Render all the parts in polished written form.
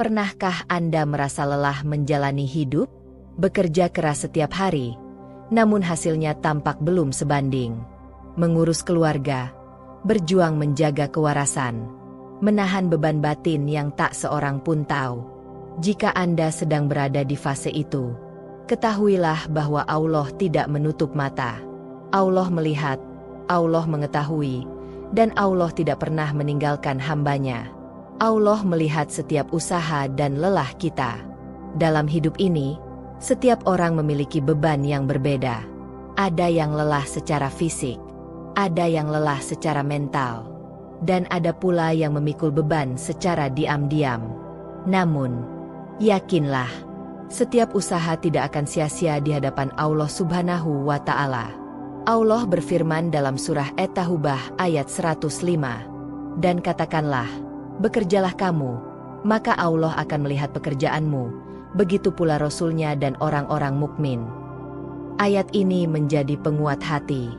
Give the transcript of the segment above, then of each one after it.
Pernahkah Anda merasa lelah menjalani hidup? Bekerja keras setiap hari, namun hasilnya tampak belum sebanding. Mengurus keluarga, berjuang menjaga kewarasan, menahan beban batin yang tak seorang pun tahu. Jika Anda sedang berada di fase itu, ketahuilah bahwa Allah tidak menutup mata. Allah melihat, Allah mengetahui, dan Allah tidak pernah meninggalkan hamba-Nya. Allah melihat setiap usaha dan lelah kita. Dalam hidup ini, setiap orang memiliki beban yang berbeda. Ada yang lelah secara fisik, ada yang lelah secara mental, dan ada pula yang memikul beban secara diam-diam. Namun, yakinlah, setiap usaha tidak akan sia-sia di hadapan Allah Subhanahu wa Ta'ala. Allah berfirman dalam surah At-Taubah ayat 105, "Dan katakanlah, bekerjalah kamu, maka Allah akan melihat pekerjaanmu, begitu pula Rasul-Nya dan orang-orang mukmin." Ayat ini menjadi penguat hati,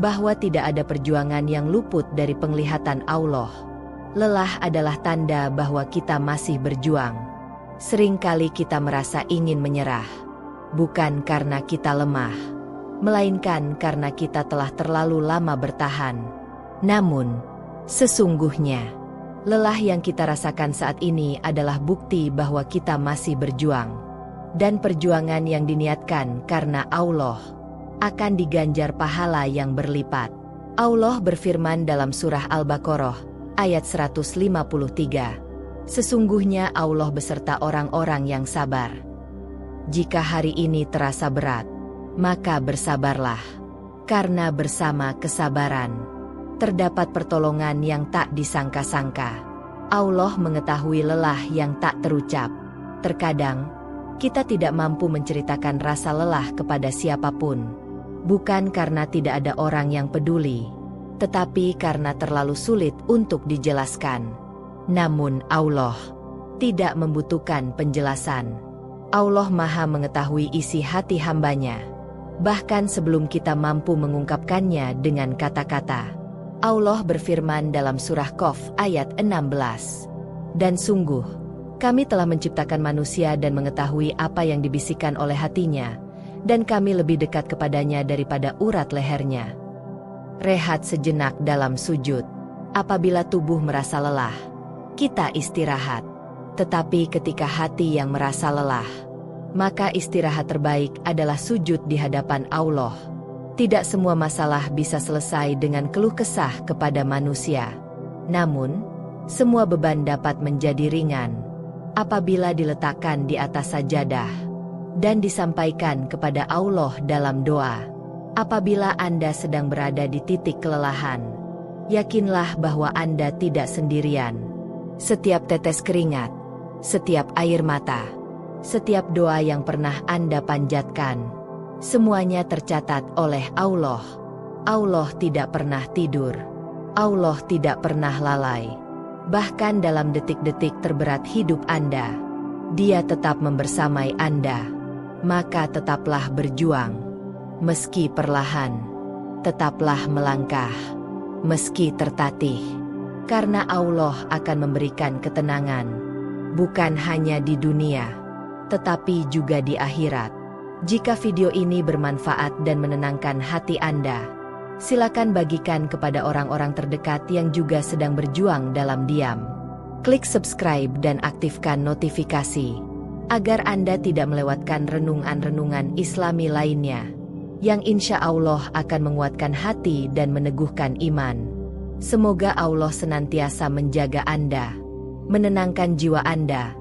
bahwa tidak ada perjuangan yang luput dari penglihatan Allah. Lelah adalah tanda bahwa kita masih berjuang. Seringkali kita merasa ingin menyerah, bukan karena kita lemah, melainkan karena kita telah terlalu lama bertahan. Namun, sesungguhnya, lelah yang kita rasakan saat ini adalah bukti bahwa kita masih berjuang. Dan perjuangan yang diniatkan karena Allah akan diganjar pahala yang berlipat. Allah berfirman dalam surah Al-Baqarah ayat 153, "Sesungguhnya Allah beserta orang-orang yang sabar." Jika hari ini terasa berat, maka bersabarlah, karena bersama kesabaran terdapat pertolongan yang tak disangka-sangka. Allah mengetahui lelah yang tak terucap. Terkadang, kita tidak mampu menceritakan rasa lelah kepada siapapun. Bukan karena tidak ada orang yang peduli, tetapi karena terlalu sulit untuk dijelaskan. Namun Allah tidak membutuhkan penjelasan. Allah Maha mengetahui isi hati hamba-Nya, bahkan sebelum kita mampu mengungkapkannya dengan kata-kata. Allah berfirman dalam surah Qaf ayat 16, "Dan sungguh, kami telah menciptakan manusia dan mengetahui apa yang dibisikkan oleh hatinya, dan kami lebih dekat kepadanya daripada urat lehernya." Rehat sejenak dalam sujud. Apabila tubuh merasa lelah, kita istirahat. Tetapi ketika hati yang merasa lelah, maka istirahat terbaik adalah sujud di hadapan Allah. Tidak semua masalah bisa selesai dengan keluh kesah kepada manusia. Namun, semua beban dapat menjadi ringan apabila diletakkan di atas sajadah dan disampaikan kepada Allah dalam doa. Apabila Anda sedang berada di titik kelelahan, yakinlah bahwa Anda tidak sendirian. Setiap tetes keringat, setiap air mata, setiap doa yang pernah Anda panjatkan, semuanya tercatat oleh Allah. Allah tidak pernah tidur. Allah tidak pernah lalai. Bahkan dalam detik-detik terberat hidup Anda, Dia tetap membersamai Anda. Maka tetaplah berjuang. Meski perlahan, tetaplah melangkah. Meski tertatih, karena Allah akan memberikan ketenangan, bukan hanya di dunia, tetapi juga di akhirat. Jika video ini bermanfaat dan menenangkan hati Anda, silakan bagikan kepada orang-orang terdekat yang juga sedang berjuang dalam diam. Klik subscribe dan aktifkan notifikasi, agar Anda tidak melewatkan renungan-renungan Islami lainnya, yang insya Allah akan menguatkan hati dan meneguhkan iman. Semoga Allah senantiasa menjaga Anda, menenangkan jiwa Anda,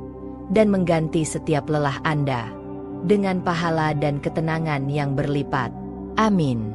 dan mengganti setiap lelah Anda dengan pahala dan ketenangan yang berlipat. Amin.